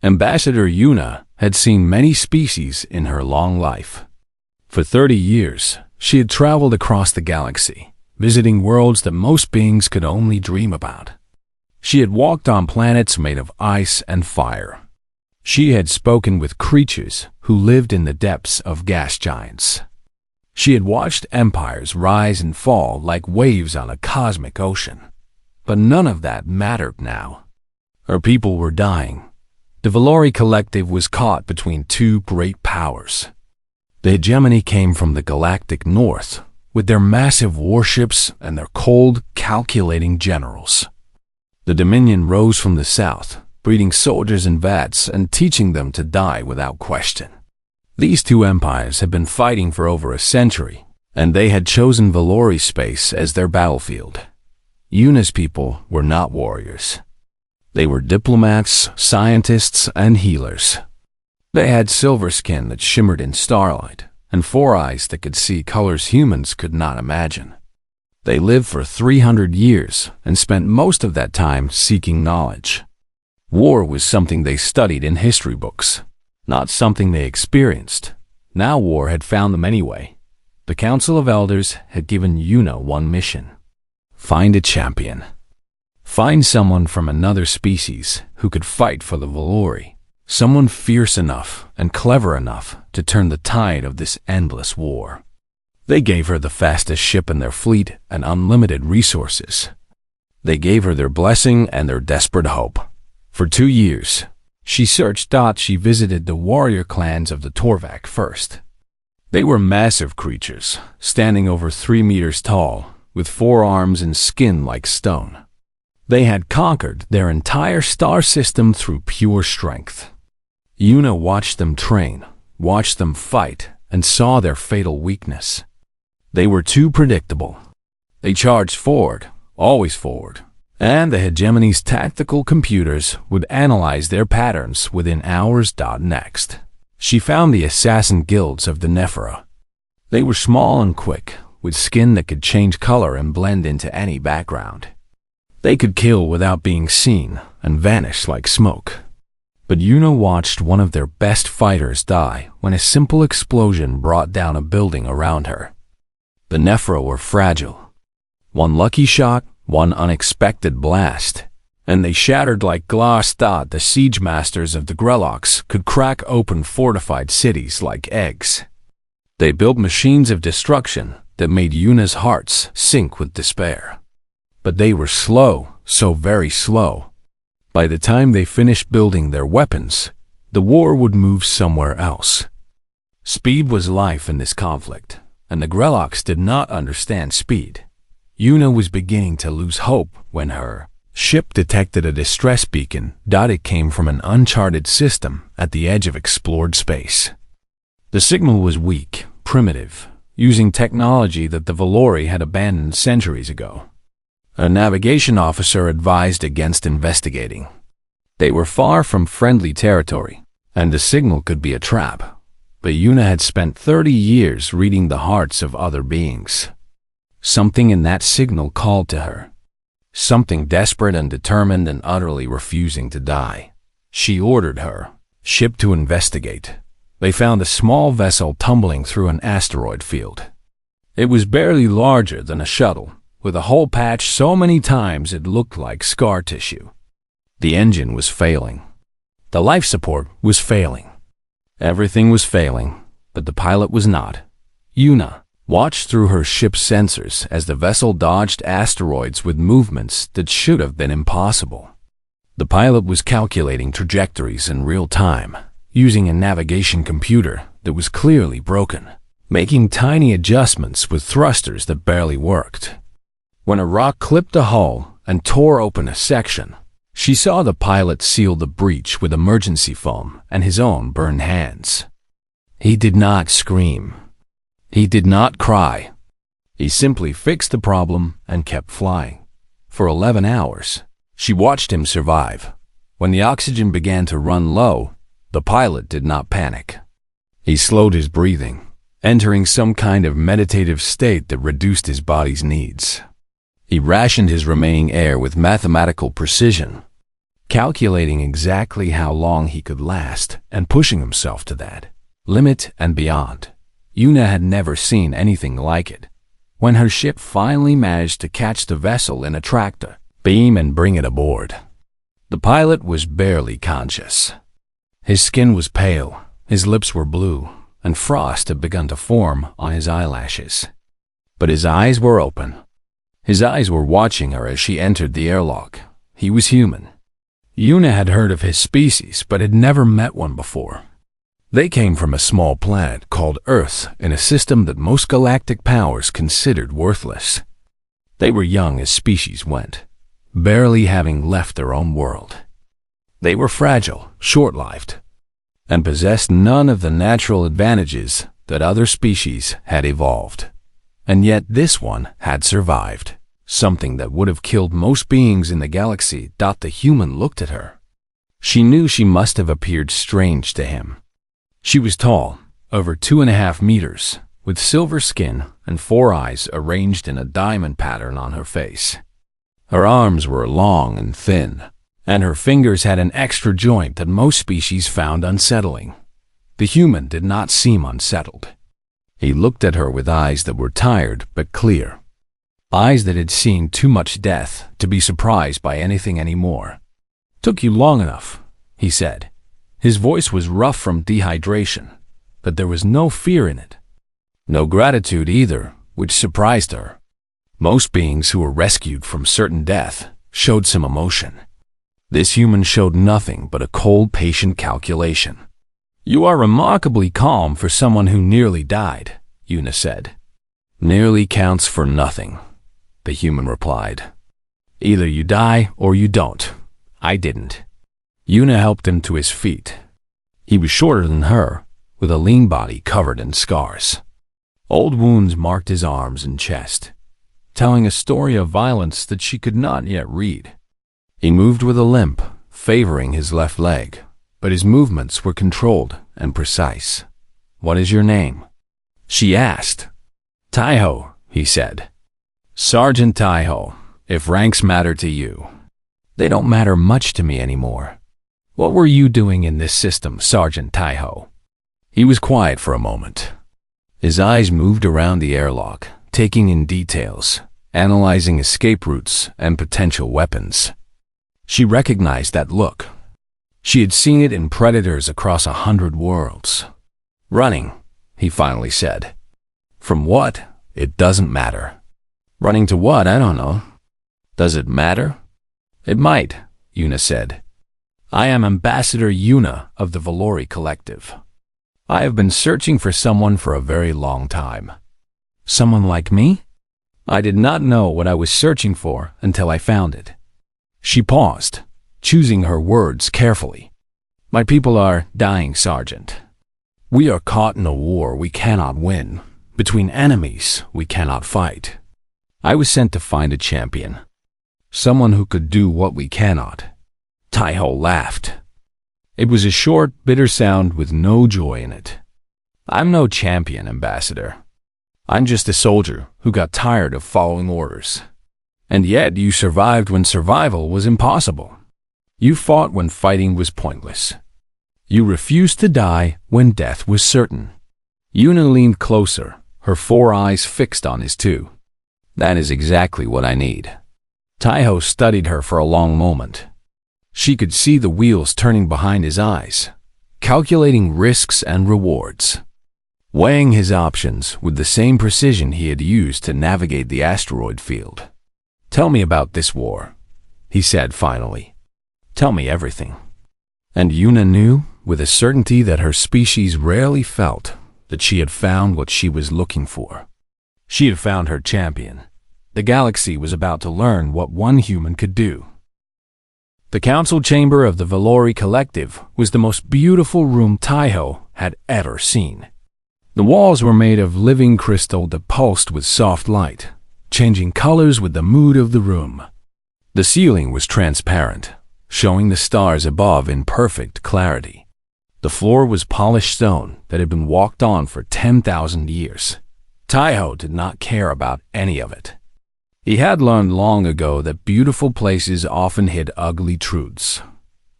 Ambassador Yuna had seen many species in her long life. For 30 years, she had traveled across the galaxy, visiting worlds that most beings could only dream about. She had walked on planets made of ice and fire. She had spoken with creatures who lived in the depths of gas giants. She had watched empires rise and fall like waves on a cosmic ocean. But none of that mattered now. Her people were dying. The Valori Collective was caught between two great powers. The hegemony came from the galactic north, with their massive warships and their cold, calculating generals. The Dominion rose from the south, breeding soldiers in vats and teaching them to die without question. These two empires had been fighting for over a century, and they had chosen Valori space as their battlefield. Yuna's people were not warriors. They were diplomats, scientists, and healers. They had silver skin that shimmered in starlight, and 4 eyes that could see colors humans could not imagine. They lived for 300 years and spent most of that time seeking knowledge. War was something they studied in history books, not something they experienced. Now war had found them anyway. The Council of Elders had given Yuna one mission: find a champion. Find someone from another species who could fight for the Valori, someone fierce enough and clever enough to turn the tide of this endless war. They gave her the fastest ship in their fleet and unlimited resources. They gave her their blessing and their desperate hope. For 2 years, she searched. She visited the warrior clans of the Torvak first. They were massive creatures, standing over 3 meters tall, with 4 arms and skin like stone. They had conquered their entire star system through pure strength. Yuna watched them train, watched them fight, and saw their fatal weakness. They were too predictable. They charged forward, always forward, and the hegemony's tactical computers would analyze their patterns within hours. Next, she found the assassin guilds of the Nephra. They were small and quick, with skin that could change color and blend into any background. They could kill without being seen and vanish like smoke. But Yuna watched one of their best fighters die when a simple explosion brought down a building around her. The Nephra were fragile. One lucky shot, one unexpected blast, and they shattered like glass. The siege masters of the Grellocs could crack open fortified cities like eggs. They built machines of destruction that made Yuna's hearts sink with despair. But they were slow, so very slow. By the time they finished building their weapons, the war would move somewhere else. Speed was life in this conflict, and the Grellocs did not understand speed. Yuna was beginning to lose hope when her ship detected a distress beacon. It came from an uncharted system at the edge of explored space. The signal was weak, primitive, using technology that the Valori had abandoned centuries ago. A navigation officer advised against investigating. They were far from friendly territory, and the signal could be a trap. But Yuna had spent 30 years reading the hearts of other beings. Something in that signal called to her. Something desperate and determined and utterly refusing to die. She ordered her ship to investigate. They found a small vessel tumbling through an asteroid field. It was barely larger than a shuttle, with a hole patched so many times it looked like scar tissue. The engine was failing. The life support was failing. Everything was failing, but the pilot was not. Yuna watched through her ship's sensors as the vessel dodged asteroids with movements that should have been impossible. The pilot was calculating trajectories in real time, using a navigation computer that was clearly broken, making tiny adjustments with thrusters that barely worked. When a rock clipped the hull and tore open a section, she saw the pilot seal the breach with emergency foam and his own burned hands. He did not scream. He did not cry. He simply fixed the problem and kept flying. For 11 hours, she watched him survive. When the oxygen began to run low, the pilot did not panic. He slowed his breathing, entering some kind of meditative state that reduced his body's needs. He rationed his remaining air with mathematical precision. calculating exactly how long he could last and pushing himself to that limit and beyond. Yuna had never seen anything like it. When her ship finally managed to catch the vessel in a tractor beam and bring it aboard, the pilot was barely conscious. His skin was pale, his lips were blue, and frost had begun to form on his eyelashes. But his eyes were open. His eyes were watching her as she entered the airlock. He was human. Yuna had heard of his species, but had never met one before. They came from a small planet called Earth in a system that most galactic powers considered worthless. They were young as species went, barely having left their own world. They were fragile, short-lived, and possessed none of the natural advantages that other species had evolved. And yet this one had survived, something that would have killed most beings in the galaxy. The human looked at her. She knew she must have appeared strange to him. She was tall, over 2.5 meters, with silver skin and 4 eyes arranged in a diamond pattern on her face. Her arms were long and thin, and her fingers had an extra joint that most species found unsettling. The human did not seem unsettled. He looked at her with eyes that were tired but clear. Eyes that had seen too much death to be surprised by anything anymore. "Took you long enough," he said. His voice was rough from dehydration, but there was no fear in it. No gratitude either, which surprised her. Most beings who were rescued from certain death showed some emotion. This human showed nothing but a cold, patient calculation. "You are remarkably calm for someone who nearly died," Yuna said. "Nearly counts for nothing," the human replied. "Either you die or you don't. I didn't." Yuna helped him to his feet. He was shorter than her, with a lean body covered in scars. Old wounds marked his arms and chest, telling a story of violence that she could not yet read. He moved with a limp, favoring his left leg, but his movements were controlled and precise. "What is your name?" she asked. "Taiho," he said. "Sergeant Taiho, if ranks matter to you." "They don't matter much to me anymore." "What were you doing in this system, Sergeant Taiho?" He was quiet for a moment. His eyes moved around the airlock, taking in details, analyzing escape routes and potential weapons. She recognized that look. She had seen it in predators across 100 worlds. "Running," he finally said. "From what? It doesn't matter." "Running to what? I don't know." "Does it matter?" "It might," Yuna said. "I am Ambassador Yuna of the Valori Collective. I have been searching for someone for a very long time." "Someone like me?" "I did not know what I was searching for until I found it." She paused, choosing her words carefully. "My people are dying, Sergeant. We are caught in a war we cannot win, between enemies we cannot fight. I was sent to find a champion, someone who could do what we cannot." Taiho laughed. It was a short, bitter sound with no joy in it. "I'm no champion, Ambassador. I'm just a soldier who got tired of following orders. And yet you survived when survival was impossible. You fought when fighting was pointless. You refused to die when death was certain." Yuna leaned closer, her 4 eyes fixed on his 2. "That is exactly what I need." Taiho studied her for a long moment. She could see the wheels turning behind his eyes, calculating risks and rewards, weighing his options with the same precision he had used to navigate the asteroid field. "Tell me about this war," he said finally. "Tell me everything." And Yuna knew, with a certainty that her species rarely felt, that she had found what she was looking for. She had found her champion. The galaxy was about to learn what one human could do. The council chamber of the Valori Collective was the most beautiful room Taiho had ever seen. The walls were made of living crystal that pulsed with soft light, changing colors with the mood of the room. The ceiling was transparent, showing the stars above in perfect clarity. The floor was polished stone that had been walked on for 10,000 years. Taiho did not care about any of it. He had learned long ago that beautiful places often hid ugly truths,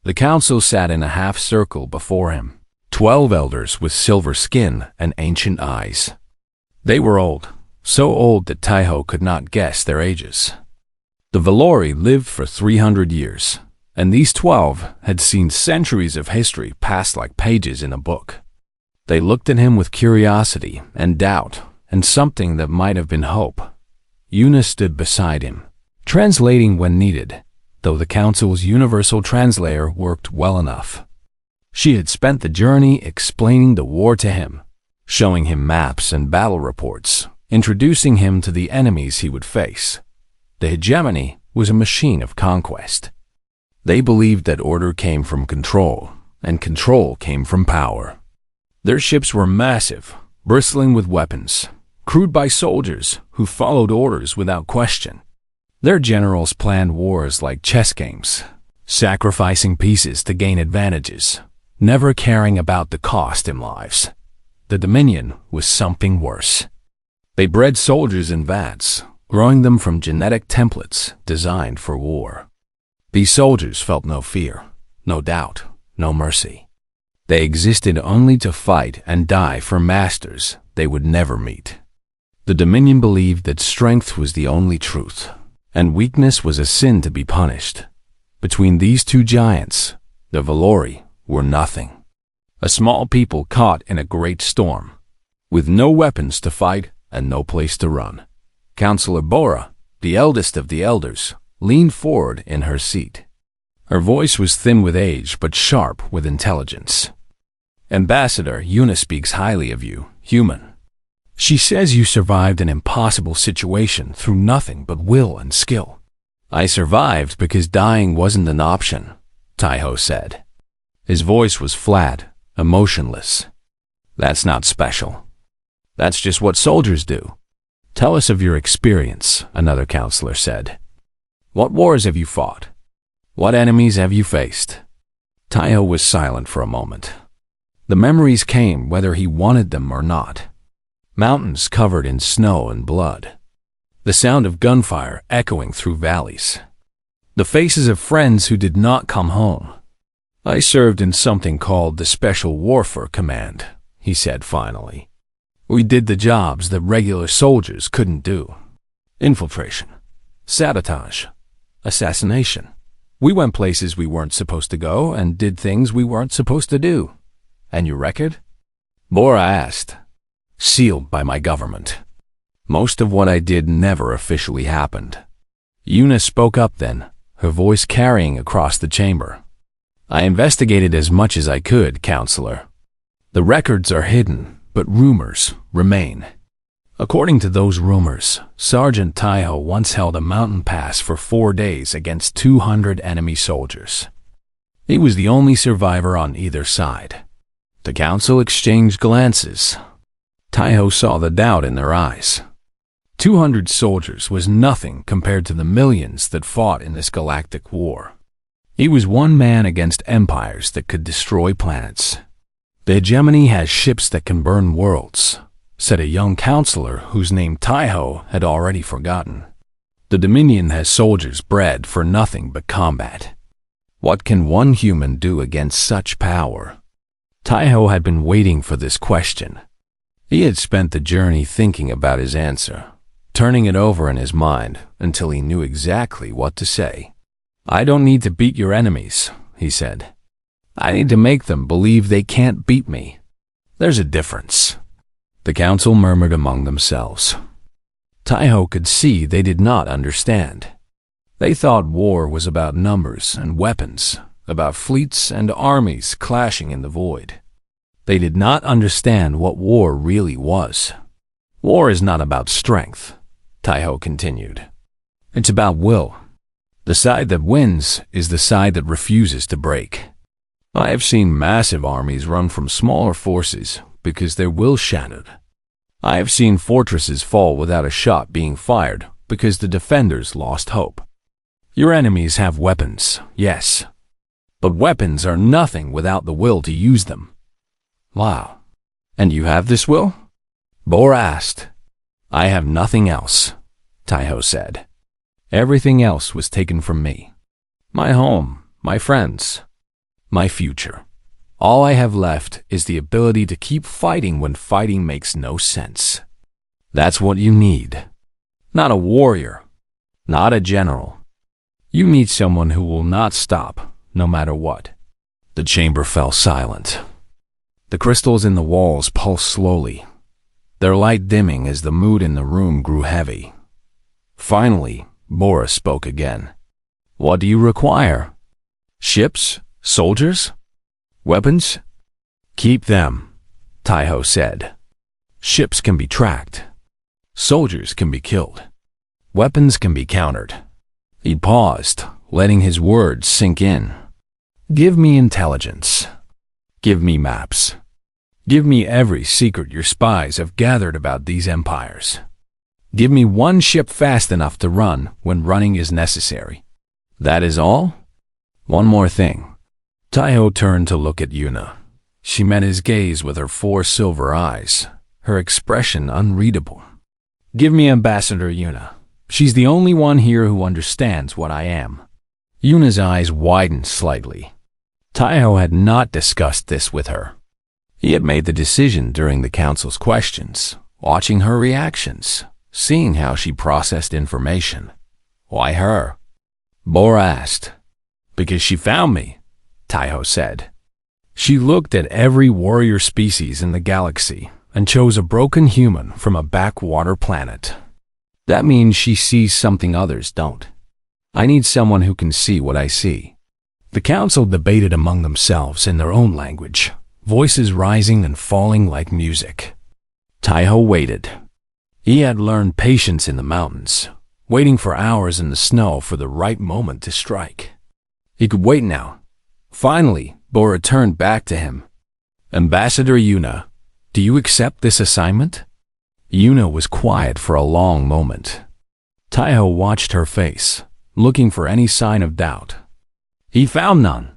The council sat in a half-circle before him, 12 elders with silver skin and ancient eyes. They were old, so old that Taiho could not guess their ages. The Valori lived for 300 years, and these 12 had seen centuries of history pass like pages in a book. They looked at him with curiosity and doubt, and something that might have been hope. Yuna stood beside him, translating when needed, though the council's universal translator worked well enough. She had spent the journey explaining the war to him, showing him maps and battle reports, introducing him to the enemies he would face. The hegemony was a machine of conquest. They believed that order came from control, and control came from power. Their ships were massive, bristling with weapons, crewed by soldiers who followed orders without question. Their generals planned wars like chess games, sacrificing pieces to gain advantages, never caring about the cost in lives. The Dominion was something worse. They bred soldiers in vats, growing them from genetic templates designed for war. These soldiers felt no fear, no doubt, no mercy. They existed only to fight and die for masters they would never meet. The Dominion believed that strength was the only truth, and weakness was a sin to be punished. Between these two giants, the Valori were nothing. A small people caught in a great storm, with no weapons to fight and no place to run. Counselor Bora, the eldest of the elders, leaned forward in her seat. Her voice was thin with age but sharp with intelligence. Ambassador, Yuna speaks highly of you, human. She says you survived an impossible situation through nothing but will and skill. I survived because dying wasn't an option, Taiho said. His voice was flat, emotionless. That's not special. That's just what soldiers do. Tell us of your experience, another counselor said. What wars have you fought? What enemies have you faced? Taiho was silent for a moment. The memories came whether he wanted them or not. Mountains covered in snow and blood. The sound of gunfire echoing through valleys. The faces of friends who did not come home. I served in something called the Special Warfare Command, he said finally. We did the jobs that regular soldiers couldn't do. Infiltration, sabotage, assassination. We went places we weren't supposed to go and did things we weren't supposed to do. And your record? Bora asked. Sealed by my government. Most of what I did never officially happened. Yuna spoke up then, her voice carrying across the chamber. I investigated as much as I could, counselor. The records are hidden, but rumors remain. According to those rumors, Sergeant Taiho once held a mountain pass for 4 days against 200 enemy soldiers. He was the only survivor on either side. The council exchanged glances. Taiho saw the doubt in their eyes. 200 soldiers was nothing compared to the millions that fought in this galactic war. He was one man against empires that could destroy planets. The hegemony has ships that can burn worlds, said a young counselor whose name Taiho had already forgotten. The Dominion has soldiers bred for nothing but combat. What can one human do against such power? Taiho had been waiting for this question. He had spent the journey thinking about his answer, turning it over in his mind until he knew exactly what to say. I don't need to beat your enemies, he said. I need to make them believe they can't beat me. There's a difference. The council murmured among themselves. Taiho could see they did not understand. They thought war was about numbers and weapons, about fleets and armies clashing in the void. They did not understand what war really was. War is not about strength, Taiho continued. It's about will. The side that wins is the side that refuses to break. I have seen massive armies run from smaller forces because their will shattered. I have seen fortresses fall without a shot being fired because the defenders lost hope. Your enemies have weapons, yes, but weapons are nothing without the will to use them. Wow. And you have this will? Bora asked. I have nothing else, Taiho said. Everything else was taken from me. My home, my friends, my future. All I have left is the ability to keep fighting when fighting makes no sense. That's what you need. Not a warrior, not a general. You need someone who will not stop, no matter what. The chamber fell silent. The crystals in the walls pulsed slowly, their light dimming as the mood in the room grew heavy. Finally, Bora spoke again. What do you require? Ships? Soldiers? Weapons? Keep them, Taiho said. Ships can be tracked. Soldiers can be killed. Weapons can be countered. He paused, letting his words sink in. Give me intelligence. Give me maps. Give me every secret your spies have gathered about these empires. Give me one ship fast enough to run when running is necessary. That is all? One more thing. Taiho turned to look at Yuna. She met his gaze with her 4 silver eyes, her expression unreadable. Give me Ambassador Yuna. She's the only one here who understands what I am. Yuna's eyes widened slightly. Taiho had not discussed this with her. He had made the decision during the council's questions, watching her reactions, seeing how she processed information. Why her? Bora asked. Because she found me, Taiho said. She looked at every warrior species in the galaxy and chose a broken human from a backwater planet. That means she sees something others don't. I need someone who can see what I see. The council debated among themselves in their own language, voices rising and falling like music. Taiho waited. He had learned patience in the mountains, waiting for hours in the snow for the right moment to strike. He could wait now. Finally, Bora turned back to him. Ambassador Yuna, do you accept this assignment? Yuna was quiet for a long moment. Taiho watched her face, looking for any sign of doubt. He found none.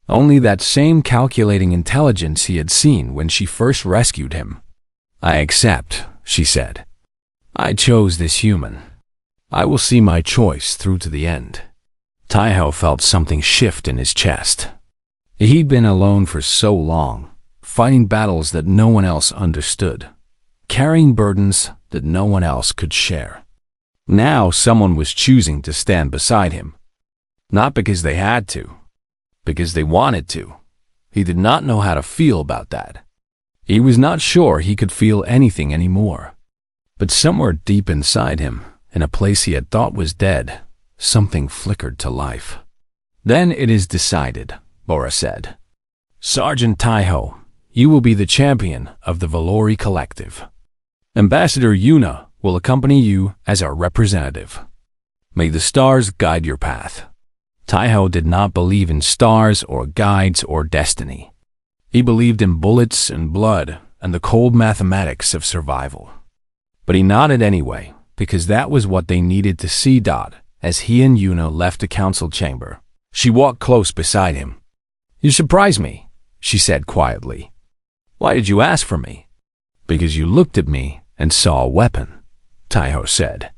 Only that same calculating intelligence he had seen when she first rescued him. I accept, she said. I chose this human. I will see my choice through to the end. Taiho felt something shift in his chest. He'd been alone for so long, fighting battles that no one else understood, carrying burdens that no one else could share. Now someone was choosing to stand beside him. Not because they had to, because they wanted to. He did not know how to feel about that. He was not sure he could feel anything anymore. But somewhere deep inside him, in a place he had thought was dead, something flickered to life. Then it is decided, Bora said. Sergeant Taiho, you will be the champion of the Valori Collective. Ambassador Yuna will accompany you as our representative. May the stars guide your path. Taiho did not believe in stars or guides or destiny. He believed in bullets and blood and the cold mathematics of survival. But he nodded anyway, because that was what they needed to see. As he and Yuna left the council chamber, she walked close beside him. You surprised me, she said quietly. Why did you ask for me? Because you looked at me and saw a weapon, Taiho said.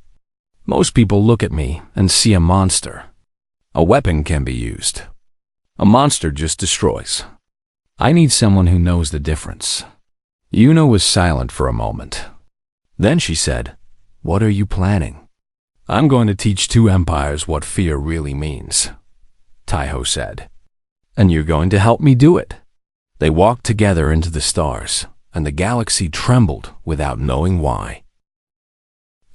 Most people look at me and see a monster. A weapon can be used. A monster just destroys. I need someone who knows the difference. Yuna was silent for a moment. Then she said, What are you planning? I'm going to teach 2 empires what fear really means, Taiho said. And you're going to help me do it. They walked together into the stars, and the galaxy trembled without knowing why.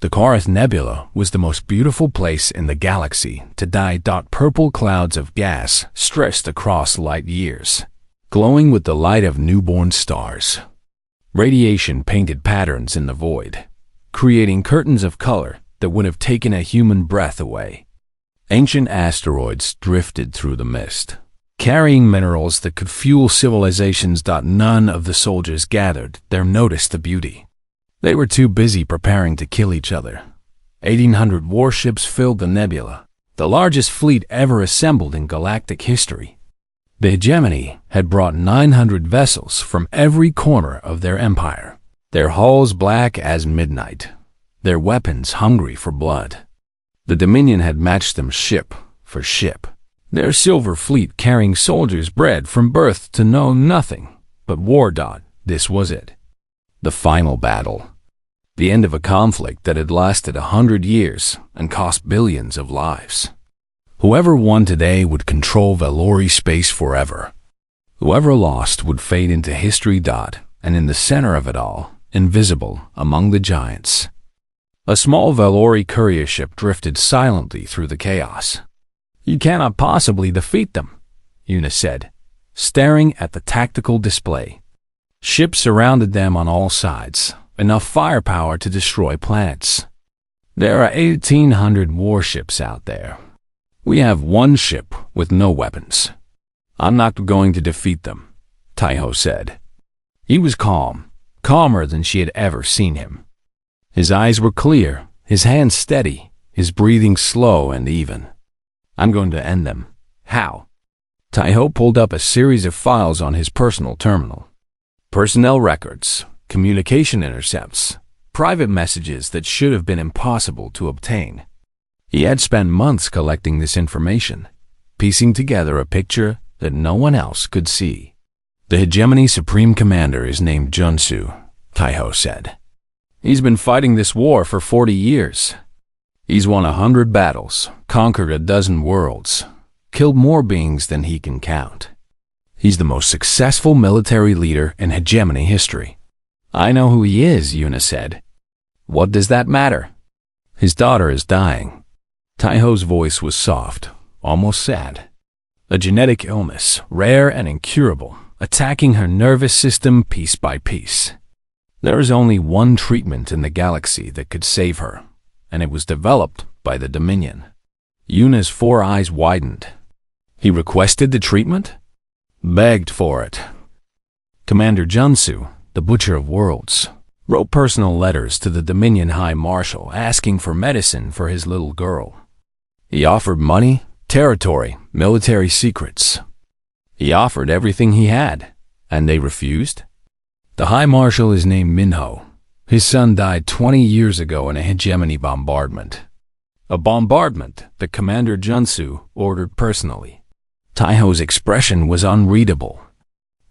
The Korath Nebula was the most beautiful place in the galaxy to die. Purple clouds of gas stretched across light years, glowing with the light of newborn stars. Radiation painted patterns in the void, creating curtains of color that would have taken a human breath away. Ancient asteroids drifted through the mist, carrying minerals that could fuel civilizations. None of the soldiers gathered there noticed the beauty. They were too busy preparing to kill each other. 1,800 warships filled the nebula, the largest fleet ever assembled in galactic history. The hegemony had brought 900 vessels from every corner of their empire, their hulls black as midnight, their weapons hungry for blood. The Dominion had matched them ship for ship, Their silver fleet carrying soldiers bred from birth to know nothing but war. This was it. The final battle. The end of a conflict that had lasted 100 years and cost billions of lives. Whoever won today would control Valori space forever. Whoever lost would fade into history. And in the center of it all, invisible among the giants, a small Valori courier ship drifted silently through the chaos. "You cannot possibly defeat them," Una said, staring at the tactical display. Ships surrounded them on all sides, enough firepower to destroy planets. "There are 1,800 warships out there. We have one ship with no weapons. I'm not going to defeat them," Taiho said. He was calm, calmer than she had ever seen him. His eyes were clear, his hands steady, his breathing slow and even. "I'm going to end them." "How?" Taiho pulled up a series of files on his personal terminal. Personnel records, communication intercepts, private messages that should have been impossible to obtain. He had spent months collecting this information, piecing together a picture that no one else could see. "The Hegemony Supreme Commander is named Junsu," Taiho said. "He's been fighting this war for 40 years. He's won 100 battles, conquered a dozen worlds, killed more beings than he can count. He's the most successful military leader in Hegemony history." "I know who he is," Una said. "What does that matter?" "His daughter is dying." Taiho's voice was soft, almost sad. "A genetic illness, rare and incurable, attacking her nervous system piece by piece. There is only one treatment in the galaxy that could save her, and it was developed by the Dominion." Una's 4 eyes widened. "He requested the treatment?" "Begged for it." Commander Junsu, the Butcher of Worlds, wrote personal letters to the Dominion High Marshal asking for medicine for his little girl. He offered money, territory, military secrets. He offered everything he had, and they refused. The High Marshal is named Minho. His son died 20 years ago in a Hegemony bombardment. A bombardment that Commander Junsu ordered personally. Taiho's expression was unreadable.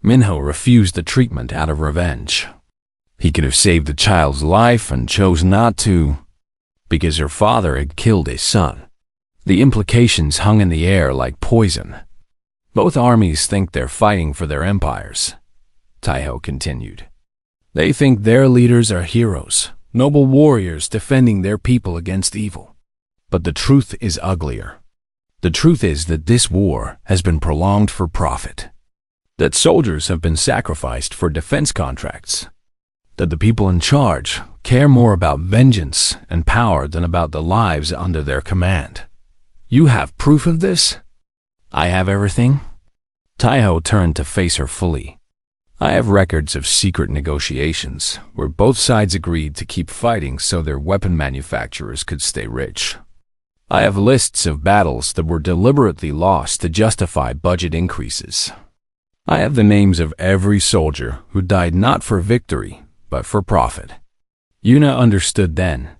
Minho refused the treatment out of revenge. He could have saved the child's life and chose not to, because her father had killed his son. The implications hung in the air like poison. "Both armies think they're fighting for their empires," Taiho continued. "They think their leaders are heroes, noble warriors defending their people against evil. But the truth is uglier. The truth is that this war has been prolonged for profit. That soldiers have been sacrificed for defense contracts. That the people in charge care more about vengeance and power than about the lives under their command. You have proof of this?" "I have everything." Taiho turned to face her fully. "I have records of secret negotiations where both sides agreed to keep fighting so their weapon manufacturers could stay rich. I have lists of battles that were deliberately lost to justify budget increases. I have the names of every soldier who died not for victory, but for profit." Una understood then.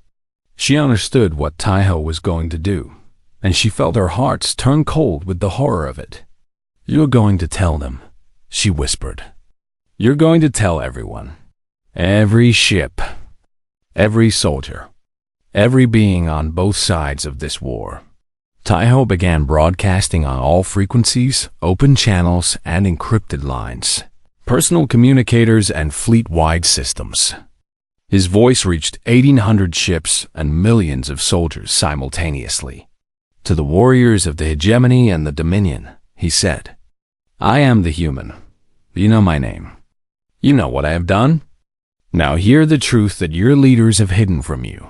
She understood what Taiho was going to do, and she felt her heart turn cold with the horror of it. "You're going to tell them," she whispered. "You're going to tell everyone. Every ship. Every soldier. Every being on both sides of this war." Taiho began broadcasting on all frequencies, open channels, and encrypted lines, personal communicators and fleet-wide systems. His voice reached 1,800 ships and millions of soldiers simultaneously. "To the warriors of the Hegemony and the Dominion," he said, "I am the human. You know my name. You know what I have done. Now hear the truth that your leaders have hidden from you."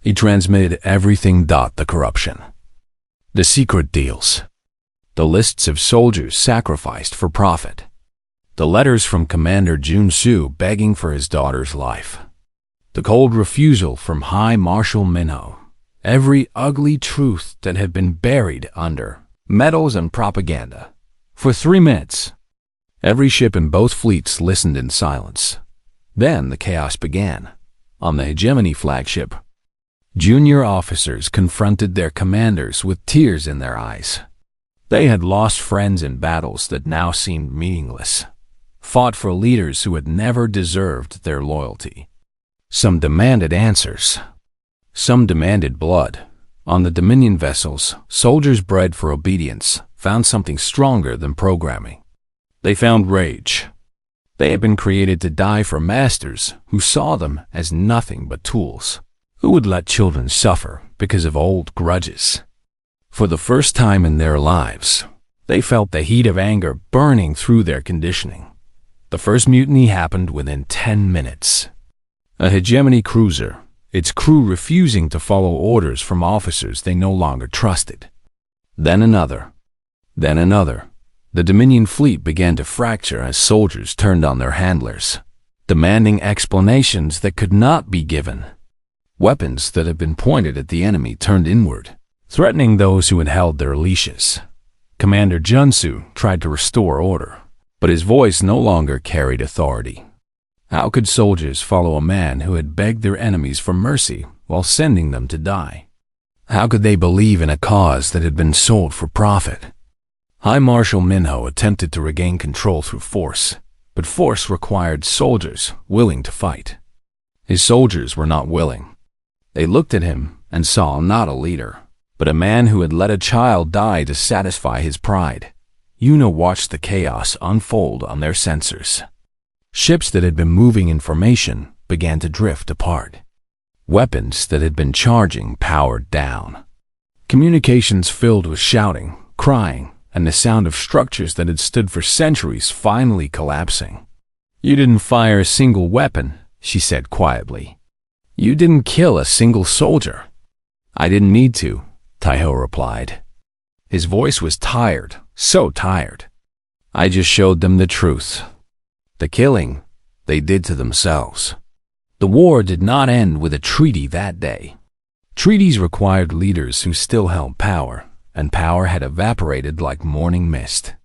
He transmitted everything. The corruption. The secret deals. The lists of soldiers sacrificed for profit. The letters from Commander Junsu begging for his daughter's life. The cold refusal from High Marshal Minho. Every ugly truth that had been buried under medals and propaganda. For 3 minutes, every ship in both fleets listened in silence. Then the chaos began. On the Hegemony flagship, junior officers confronted their commanders with tears in their eyes. They had lost friends in battles that now seemed meaningless, fought for leaders who had never deserved their loyalty. Some demanded answers. Some demanded blood. On the Dominion vessels, soldiers bred for obedience found something stronger than programming. They found rage. They had been created to die for masters who saw them as nothing but tools. Who would let children suffer because of old grudges? For the first time in their lives, they felt the heat of anger burning through their conditioning. The first mutiny happened within 10 minutes. A hegemony cruiser, its crew refusing to follow orders from officers they no longer trusted. Then another. Then another. The Dominion fleet began to fracture as soldiers turned on their handlers, demanding explanations that could not be given. Weapons that had been pointed at the enemy turned inward, threatening those who had held their leashes. Commander Junsu tried to restore order, but his voice no longer carried authority. How could soldiers follow a man who had begged their enemies for mercy while sending them to die? How could they believe in a cause that had been sold for profit? High Marshal Minho attempted to regain control through force, but force required soldiers willing to fight. His soldiers were not willing. They looked at him and saw not a leader, but a man who had let a child die to satisfy his pride. Yuna watched the chaos unfold on their sensors. Ships that had been moving information began to drift apart. Weapons that had been charging powered down. Communications filled with shouting, crying, and the sound of structures that had stood for centuries finally collapsing. "You didn't fire a single weapon," she said quietly. "You didn't kill a single soldier." "I didn't need to," Taiho replied. His voice was tired, so tired. "I just showed them the truth. The killing they did to themselves." The war did not end with a treaty that day. Treaties required leaders who still held power, and power had evaporated like morning mist.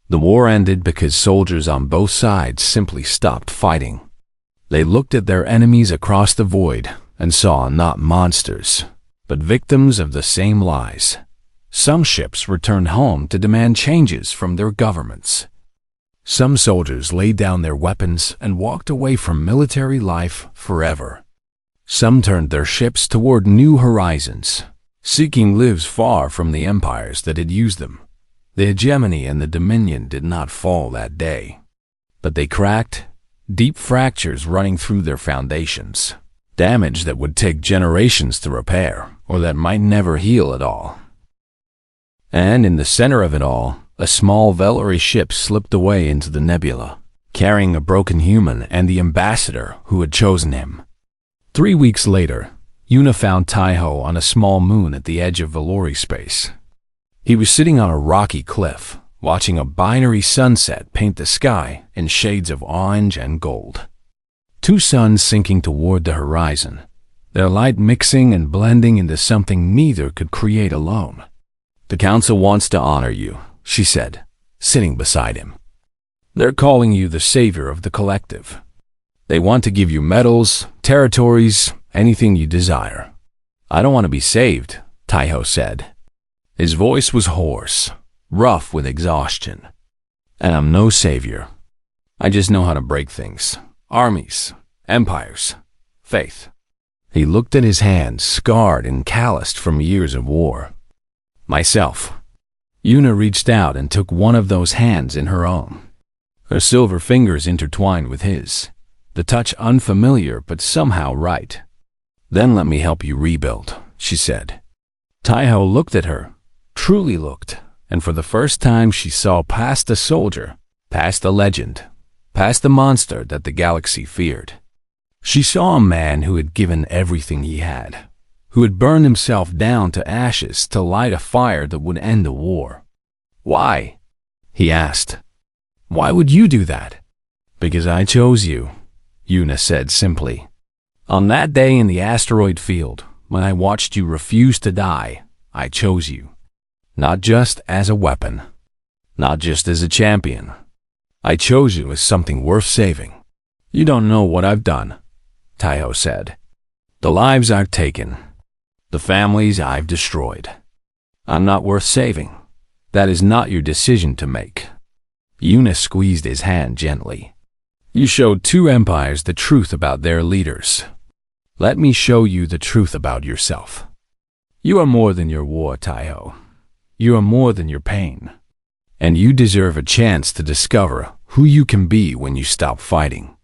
The war ended because soldiers on both sides simply stopped fighting. They looked at their enemies across the void and saw not monsters, but victims of the same lies. Some ships returned home to demand changes from their governments. Some soldiers laid down their weapons and walked away from military life forever. Some turned their ships toward new horizons, seeking lives far from the empires that had used them. The hegemony and the dominion did not fall that day, but they cracked, deep fractures running through their foundations, damage that would take generations to repair or that might never heal at all. And in the center of it all, a small Vellery ship slipped away into the nebula, carrying a broken human and the ambassador who had chosen him. 3 weeks later, Yuna found Taiho on a small moon at the edge of Vellery space. He was sitting on a rocky cliff, watching a binary sunset paint the sky in shades of orange and gold. 2 suns sinking toward the horizon, their light mixing and blending into something neither could create alone. "The council wants to honor you," she said, sitting beside him. "They're calling you the savior of the collective. They want to give you medals, territories, anything you desire." "I don't want to be saved," Taiho said. His voice was hoarse, rough with exhaustion. "And I'm no savior. I just know how to break things. Armies, empires, faith." He looked at his hands, scarred and calloused from years of war. "Myself." Yuna reached out and took one of those hands in her own. Her silver fingers intertwined with his, the touch unfamiliar but somehow right. "Then let me help you rebuild," she said. Taiho looked at her, truly looked, and for the first time she saw past the soldier, past the legend, past the monster that the galaxy feared. She saw a man who had given everything he had, who had burned himself down to ashes to light a fire that would end the war. "Why?" he asked. "Why would you do that?" "Because I chose you," Yuna said simply. "On that day in the asteroid field, when I watched you refuse to die, I chose you. Not just as a weapon, not just as a champion. I chose you as something worth saving." "You don't know what I've done," Taiho said. "The lives I've taken, the families I've destroyed. I'm not worth saving. That is not your decision to make. Yuna squeezed his hand gently. You showed two empires the truth about their leaders. Let me show you the truth about yourself. You are more than your war, Taiho. You are more than your pain. And you deserve a chance to discover who you can be when you stop fighting.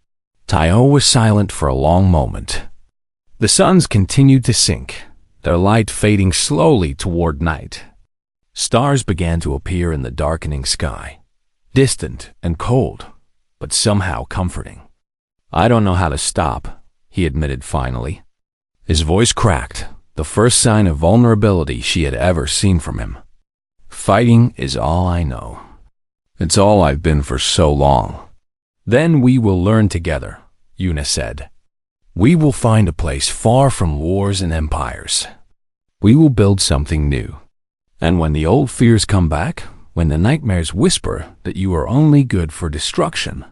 Taiho was silent for a long moment. The suns continued to sink, their light fading slowly toward night. Stars began to appear in the darkening sky, distant and cold, but somehow comforting. I don't know how to stop, he admitted finally. His voice cracked, the first sign of vulnerability she had ever seen from him. Fighting is all I know. It's all I've been for so long. Then we will learn together, Yuna said. We will find a place far from wars and empires. We will build something new. And when the old fears come back, when the nightmares whisper that you are only good for destruction,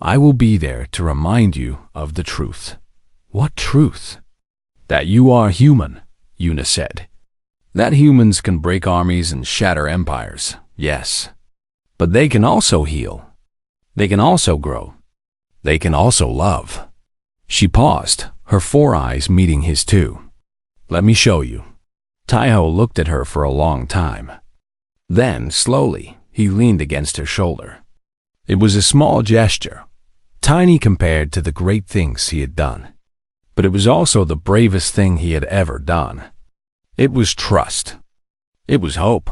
I will be there to remind you of the truth. What truth? That you are human, Yuna said. That humans can break armies and shatter empires, yes. But they can also heal. They can also grow. They can also love. She paused, her four eyes meeting his two. Let me show you. Taiho looked at her for a long time. Then, slowly, he leaned against her shoulder. It was a small gesture, tiny compared to the great things he had done. But it was also the bravest thing he had ever done. It was trust. It was hope.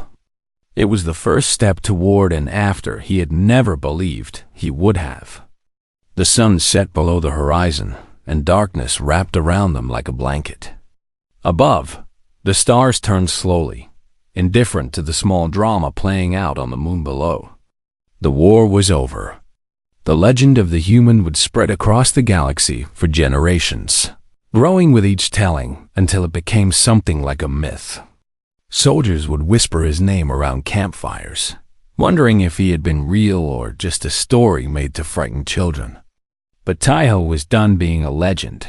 It was the first step toward an after he had never believed he would have. The sun set below the horizon, and darkness wrapped around them like a blanket. Above, the stars turned slowly, indifferent to the small drama playing out on the moon below. The war was over. The legend of the human would spread across the galaxy for generations, growing with each telling until it became something like a myth. Soldiers would whisper his name around campfires, wondering if he had been real or just a story made to frighten children. But Taiho was done being a legend.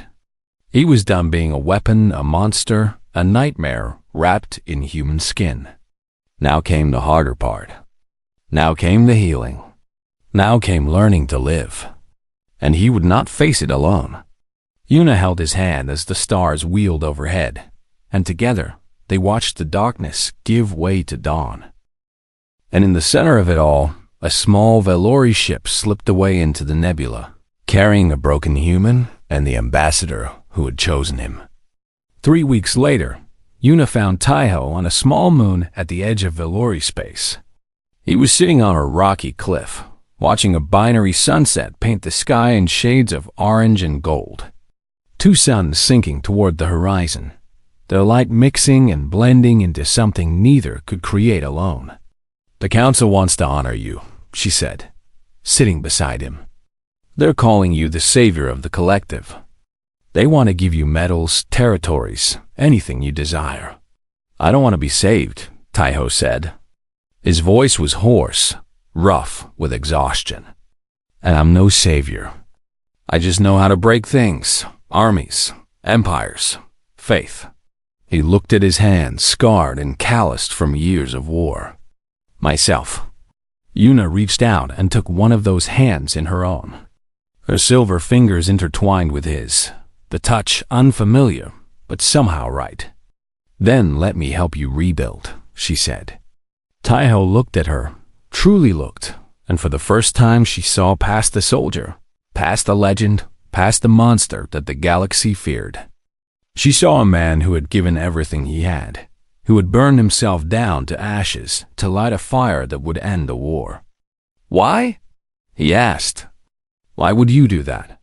He was done being a weapon, a monster, a nightmare wrapped in human skin. Now came the harder part. Now came the healing. Now came learning to live. And he would not face it alone. Yuna held his hand as the stars wheeled overhead, and together they watched the darkness give way to dawn. And in the center of it all, a small Velori ship slipped away into the nebula, carrying a broken human and the ambassador who had chosen him. 3 weeks later, Yuna found Taiho on a small moon at the edge of Velori space. He was sitting on a rocky cliff, watching a binary sunset paint the sky in shades of orange and gold. Two suns sinking toward the horizon, their light mixing and blending into something neither could create alone. The council wants to honor you, she said, sitting beside him. They're calling you the savior of the collective. They want to give you medals, territories, anything you desire. I don't want to be saved, Taiho said. His voice was hoarse, rough with exhaustion. And I'm no savior. I just know how to break things, armies, empires, faith. He looked at his hands, scarred and calloused from years of war. Myself. Yuna reached out and took one of those hands in her own. Her silver fingers intertwined with his, the touch unfamiliar, but somehow right. Then let me help you rebuild, she said. Taiho looked at her, truly looked, and for the first time she saw past the soldier, past the legend, past the monster that the galaxy feared. She saw a man who had given everything he had, who had burned himself down to ashes to light a fire that would end the war. Why? He asked. Why would you do that?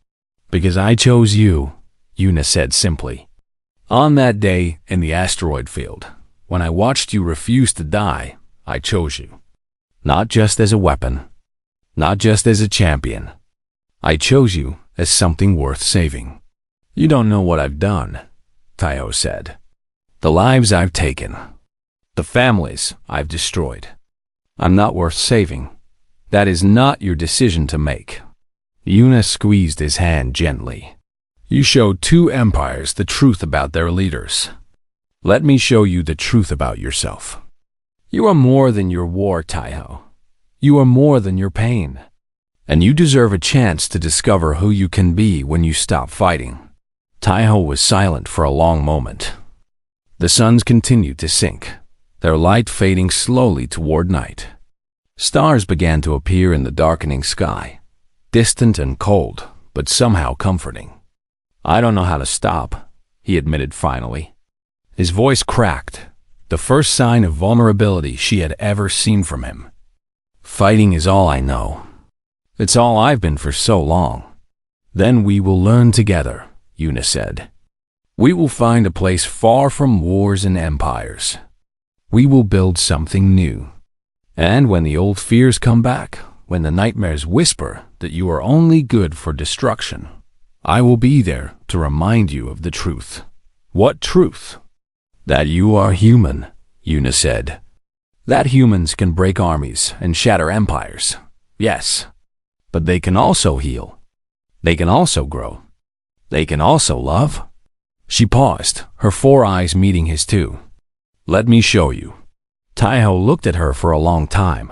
Because I chose you, Yuna said simply. On that day in the asteroid field, when I watched you refuse to die, I chose you. Not just as a weapon, not just as a champion. I chose you as something worth saving. You don't know what I've done, Taiho said. The lives I've taken, the families I've destroyed. I'm not worth saving. That is not your decision to make. Yuna squeezed his hand gently. You showed two empires the truth about their leaders. Let me show you the truth about yourself. You are more than your war, Taiho. You are more than your pain. And you deserve a chance to discover who you can be when you stop fighting. Taiho was silent for a long moment. The suns continued to sink, their light fading slowly toward night. Stars began to appear in the darkening sky, distant and cold, but somehow comforting. I don't know how to stop, he admitted finally. His voice cracked, the first sign of vulnerability she had ever seen from him. Fighting is all I know. It's all I've been for so long. Then we will learn together, Yuna said. We will find a place far from wars and empires. We will build something new. And when the old fears come back, when the nightmares whisper that you are only good for destruction, I will be there to remind you of the truth. What truth? That you are human, Yuna said. That humans can break armies and shatter empires. Yes. But they can also heal. They can also grow. They can also love. She paused, her 4 eyes meeting his 2. Let me show you. Taiho looked at her for a long time.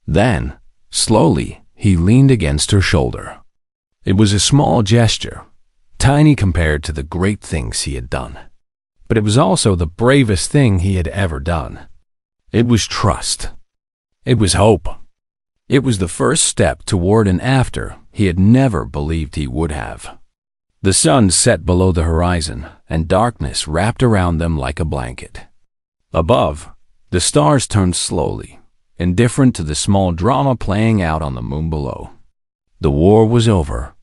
Then, slowly, he leaned against her shoulder. It was a small gesture, tiny compared to the great things he had done. But it was also the bravest thing he had ever done. It was trust. It was hope. It was the first step toward an after he had never believed he would have. The sun set below the horizon, and darkness wrapped around them like a blanket. Above, the stars turned slowly, indifferent to the small drama playing out on the moon below. The war was over.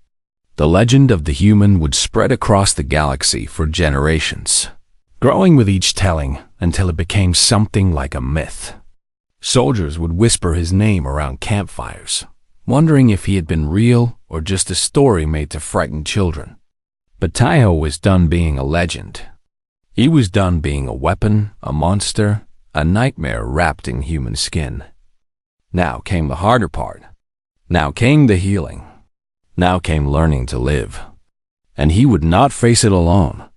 The legend of the human would spread across the galaxy for generations, growing with each telling until it became something like a myth. Soldiers would whisper his name around campfires, wondering if he had been real or just a story made to frighten children. But Taiho was done being a legend. He was done being a weapon, a monster, a nightmare wrapped in human skin. Now came the harder part. Now came the healing. Now came learning to live. And he would not face it alone.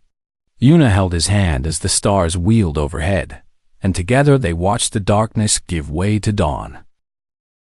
Yuna held his hand as the stars wheeled overhead, and together they watched the darkness give way to dawn.